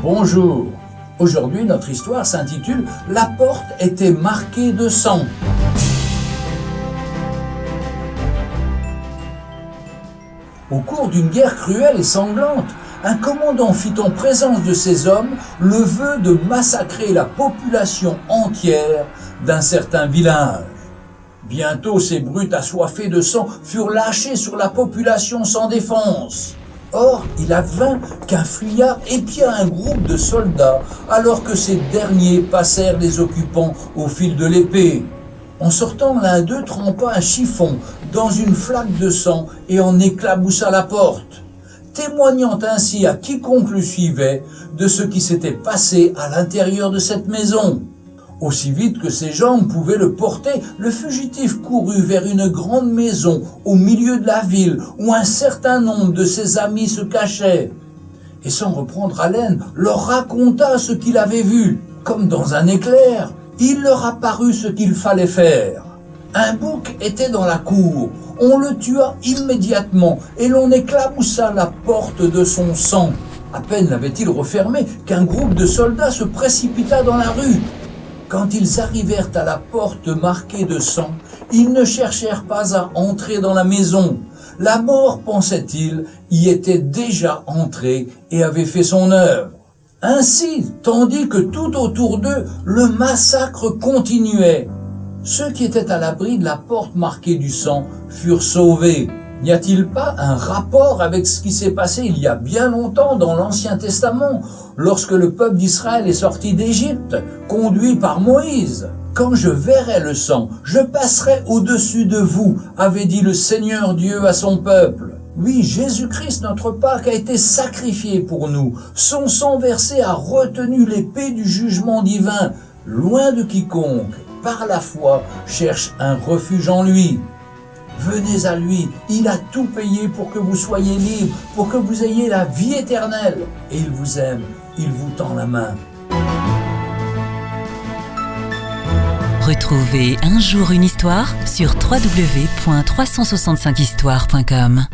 Bonjour. Aujourd'hui, notre histoire s'intitule « La porte était marquée de sang ». Au cours d'une guerre cruelle et sanglante, un commandant fit en présence de ses hommes le vœu de massacrer la population entière d'un certain village. Bientôt, ces brutes assoiffées de sang furent lâchées sur la population sans défense. Or, il advint qu'un fuyard épia un groupe de soldats alors que ces derniers passèrent les occupants au fil de l'épée. En sortant, l'un d'eux trempa un chiffon dans une flaque de sang et en éclaboussa la porte, témoignant ainsi à quiconque le suivait de ce qui s'était passé à l'intérieur de cette maison. Aussi vite que ses jambes pouvaient le porter, le fugitif courut vers une grande maison au milieu de la ville où un certain nombre de ses amis se cachaient. Et sans reprendre haleine, leur raconta ce qu'il avait vu. Comme dans un éclair, il leur apparut ce qu'il fallait faire. Un bouc était dans la cour, on le tua immédiatement et l'on éclaboussa la porte de son sang. À peine l'avait-il refermé qu'un groupe de soldats se précipita dans la rue. Quand ils arrivèrent à la porte marquée de sang, ils ne cherchèrent pas à entrer dans la maison. La mort, pensait-il, y était déjà entrée et avait fait son œuvre. Ainsi, tandis que tout autour d'eux, le massacre continuait. Ceux qui étaient à l'abri de la porte marquée du sang furent sauvés. N'y a-t-il pas un rapport avec ce qui s'est passé il y a bien longtemps dans l'Ancien Testament, lorsque le peuple d'Israël est sorti d'Égypte, conduit par Moïse? Quand je verrai le sang, je passerai au-dessus de vous, avait dit le Seigneur Dieu à son peuple. Oui, Jésus-Christ, notre Pâque, a été sacrifié pour nous. Son sang versé a retenu l'épée du jugement divin, loin de quiconque, par la foi, cherche un refuge en lui. Venez à lui, il a tout payé pour que vous soyez libres, pour que vous ayez la vie éternelle. Et il vous aime, il vous tend la main. Retrouvez Un jour une histoire sur www.365histoire.com.